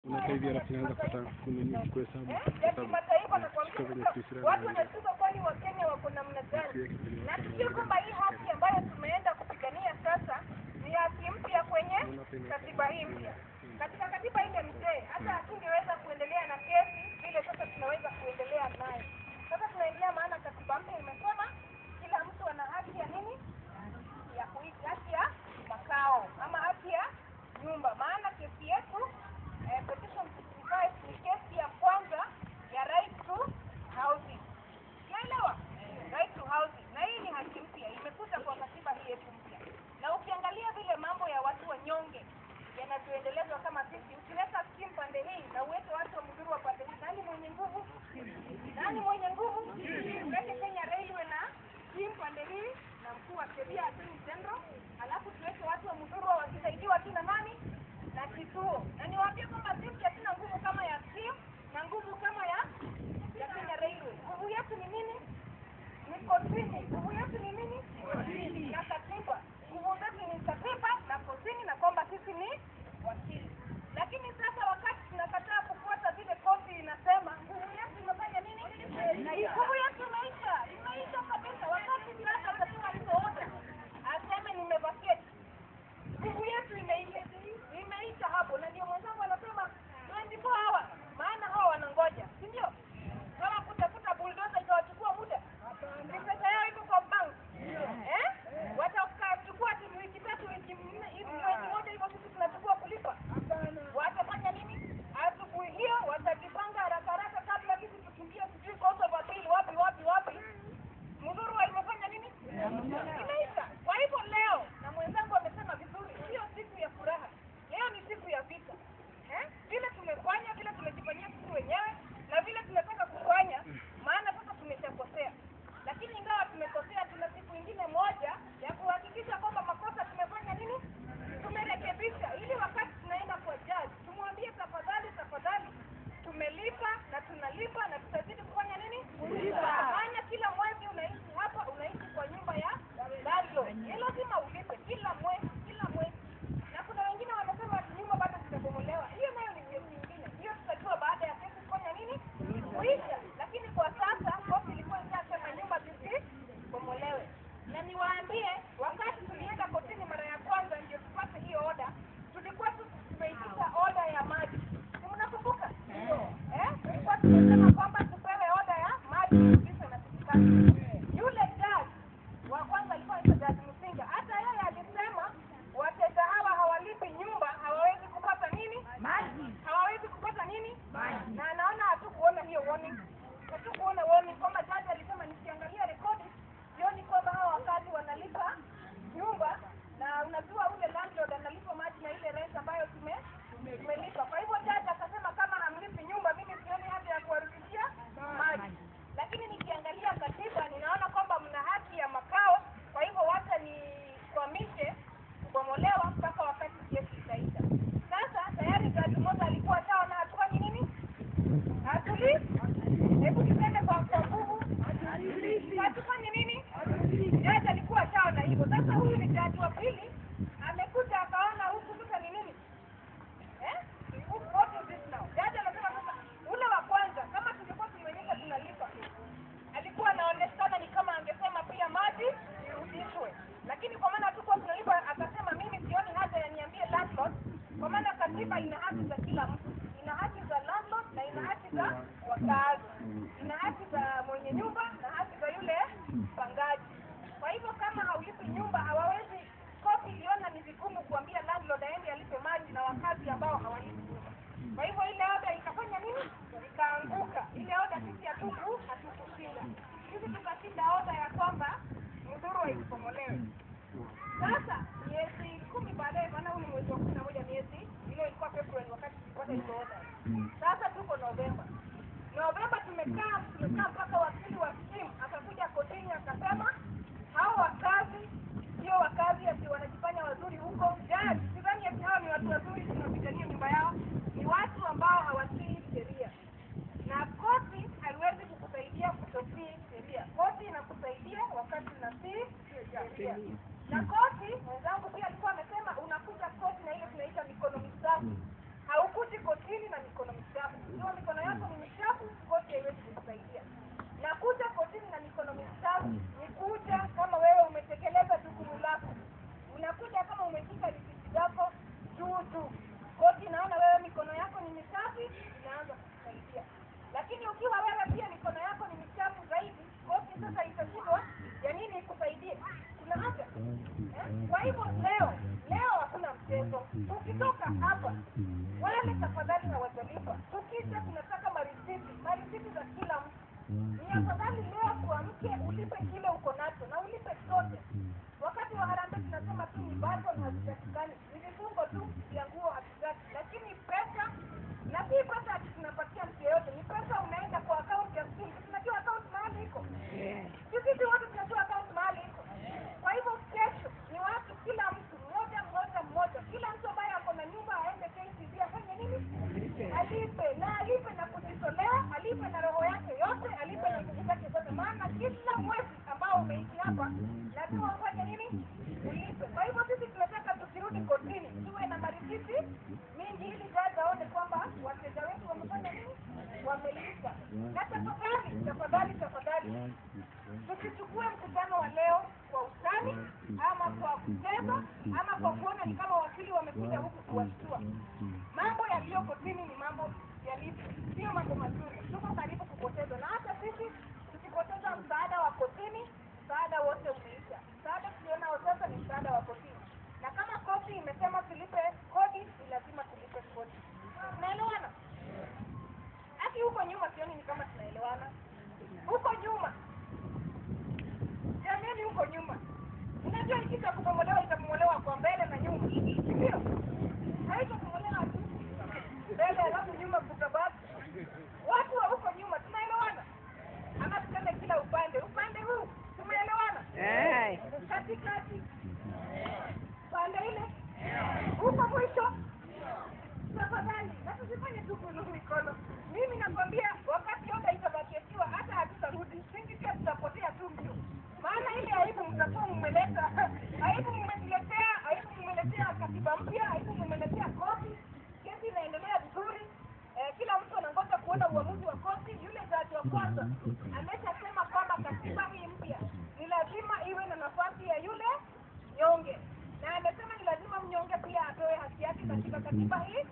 Unasaidia tunaanza kupata kunini kuhesabu ya kimataifa na kwa watu wanashtuka kwani Wakenya wako namna gani? Na sio kwamba hii haki ambayo tumeenda kupigania sasa ni haki mpya kwenye katiba hii mpya. Katika katiba ile mzee hata hatungeweza kuendelea na kesi vile sasa tunaweza kuendelea naye. Sasa tunaendelea maana katiba mpya imesema kila mtu ana haki ya nini? Ya kuishi, haki ya makao ama haki ya nyumba. Maana kesi yetu petition 65 ni kesi ya kwanza ya right to housing. Unaelewa? Right to housing. Na hii ni haki mpya imekuja kwa katiba hii yetu mpya. Na ukiangalia vile mambo ya watu wanyonge yanavyoendelezwa kama sisi, ukileta scheme pande hii na uweke watu wa Mudhuru wa pande hii, nani mwenye nguvu? Nani mwenye nguvu? Uweke Kenya Railway na scheme pande hii na mkuu wa sheria Attorney General, alafu tuweke watu wa Mudhuru wakisaidiwa tu na nani? Na kituo. Na niwaambie kwamba sisi hatuna nguvu kama ya scheme na nguvu kama ya Kenya Railway. Nguvu yetu ni nini? Ni kotini. Nguvu yetu ni nini? Kotini. Na katiba. Nguvu zetu ni katiba na kotini na kwamba sisi ni wakili. Lakini sasa wakati tunakataa kufuata vile koti inasema, nguvu yetu imefanya nini? Na nguvu yetu imeisha. Imeisha kabisa. Wakati sasa katika hizo order aseme nimevacate. Nguvu yetu imeisha hapo, na ndio mwenzangu anasema 24 hours, maana hao wanangoja, si ndio? Kama kutafuta bulldozer itawachukua muda, ni pesa yao iko kwa bank, watachukua wiki tatu, wiki nne, hivi mwezi mmoja hivyo sisi tunachukua kulipa. Watafanya nini? Asubuhi hiyo watajipanga haraka haraka kabla sisi tukimbie sijui kosa batili wapi. Mudhuru imefanya nini? Imeisha. Kwa hivyo leo, na mwenzangu amesema vizuri, sio siku ya furaha. Leo ni siku ya vita. Vile tumefanya, vile tumejifanyia sisi wenyewe, na vile tunataka kufanya, maana sasa tumeshakosea. Lakini ingawa tumekosea, tuna siku ingine moja ya kuhakikisha kwamba makosa tumefanya nini? Tumerekebisha. Ili wakati tunaenda kwa judge, tumwambie tafadhali, tumelipa na tunalipa na tutazidi kufanya nini? Kulipa. Maana kila mwezi unaishi hapa, unaishi kwa nyumba ya landlord. Ni lazima ulipe kila mwezi. Na kuna wengine wanasema ati nyumba bado zitabomolewa. Hiyo nayo ni kesi nyingine. Hiyo tutajua baada ya kesi kufanya nini? Kuisha. Lakini kwa sasa koti ilikuwa inasema nyumba zisibomolewe. Na niwaambie wakati tulienda kotini mara ya kwanza ndio tupate hiyo order, tulikuwa tumeitisha order ya maji. Mnakumbuka? Tulikuwa tumesema kwamba tupewe order ya maji kabisa na serikali. Yule judge wa kwanza alikuwa ni Judge Musinga. Hata yeye alisema wateja hawa hawalipi nyumba, hawawezi kupata nini? Maji. Hawawezi kupata nini? Maji. Na naona hatukuona hiyo warning. Hatukuona warning kwamba judge alisema, nikiangalia rekodi sioni kwamba hawa wakazi wanalipa nyumba, na unajua ule landlord analipa maji na ile rent ambayo tumelipa. Kwa hivyo judge akasema kama hamlipi nyumba, mimi sioni haja ya kuwarudishia maji. Lakini nikiangalia katiba ninaona kwamba mna haki ya makao, kwa hivyo wacha ni kwamishe kubomolewa mpaka wakati kesi itaisha. Sasa tayari judge mmoja alikuwa sawa na hatufanyi nini? Hebu tuseme kwa nguvu. Hatufanyi nini? Judge alikuwa sawa na hivyo. Sasa huyu ni judge wa pili amekuja akaona huku sasa ni nini? What is this now? Judge anasema sasa ule wa kwanza kama tungekuwa tumeonyesha tunalipa, alikuwa anaonekana ni kama angesema pia maji irudishwe. Lakini kwa maana hatukuwa tunalipa, akasema mimi sioni haja ya niambie landlord, kwa maana katiba ina haki za kila mtu. Ina haki za landlord na ina haki za wakaazi. Ina haki za mwenye nyumba na haki za yule mpangaji. Kwa hivyo kama haulipi nyumba hawawezi, koti iliona ni vigumu kuambia landlord aende alipe maji na wakazi ambao hawalipi nyumba. Kwa hivyo ile order ikafanya nini? Ikaanguka. Ile order sisi hatukushinda. Sisi tukashinda order ya kwamba Mudhuru isibomolewe. Sasa miezi 10 baadaye, maana huu ni mwezi wa 11, miezi ile ilikuwa February wakati tulipata hizo order. Sasa tuko Novemba tumekaa mpaka wakili wa scheme akakuja kotini akasema hao wakazi sio wakazi ati wanajifanya wazuri huko. Judge, sidhani ati hao ni watu wazuri tunapigania nyumba yao. Ni watu ambao hawatii sheria. Na koti haiwezi kukusaidia kutotii sheria. Koti inakusaidia wakati unatii sheria. Na koti, mwenzangu pia alikuwa amesema unakuja koti na ile tunaita mikono misafi. Haukuti kotini na pia tunataka marisiti za kila mtu. Ni afadhali leo kuamke ulipe kile uko nacho na ulipe sote. Wakati wa harambee tunasema tu ni bado na hazipatikani. Ni vifungo tu vya nguo hatutaki. Lakini pesa, na si pesa tunapatia mtu yeyote. Ni pesa unaenda kwa account ya simu. Tunajua account mahali iko. Sisi wote tunajua account mahali iko. Kwa hivyo kesho ni watu kila mtu mmoja. Kila mtu ambaye ako na nyumba aende KCB afanye nini? Alipe na kujitolea, alipe na roho yake yote, alipe na nguvu zake zote. Maana kila mwezi ambao umeishi hapa lazima ufanye nini? Ulipe. Kwa hivyo sisi tunataka tukirudi kotini tuwe na marisiti mingi ili jaji aone kwamba wateja wetu wamefanya nini? Wamelipa. Na tafadhali tusichukue mkutano wa leo kwa utani ama kwa kucheza ama kwa kuona ni kama wakili wamekuja huku kuwashtua. Mambo yaliyo kotini ni mambo yalipo, sio mambo mazuri. Tuko karibu kupoteza, na hata sisi tukipoteza msaada wa kotini, msaada wote umeisha. Msaada tulionao sasa ni msaada wa kotini, na kama koti imesema tulipe kodi, ni lazima tulipe kodi. Tunaelewana? Haki huko nyuma sioni ni kama tunaelewana. Huko nyuma jamani, huko nyuma unajua ikisha kubomolewa itabomolewa kwa mbele na nyuma, ndio haiko kubomolewa tu mbele alafu nyuma kutabaki. Watu wa huko nyuma tunaelewana ama tuseme kila upande huu tumeelewana? Katikati pande ile huko mwisho, tafadhali na tusifanye tu kuinua mikono. Mimi nakwambia wakati yote itabakiwa hata hatutarudi, sisi pia tutapotea tu mbio. Maana ile aibu mtakuwa mmeleta, aibu mmeletea katiba mpya, aibu mmeletea koti. Kesi inaendelea vizuri. Kila mtu anangoja kuona uamuzi wa koti. Yule jaji wa kwanza ameshasema kwamba katiba hii mpya ni lazima iwe na nafasi ya yule nyonge, na amesema ni lazima mnyonge pia apewe haki yake katika katiba hii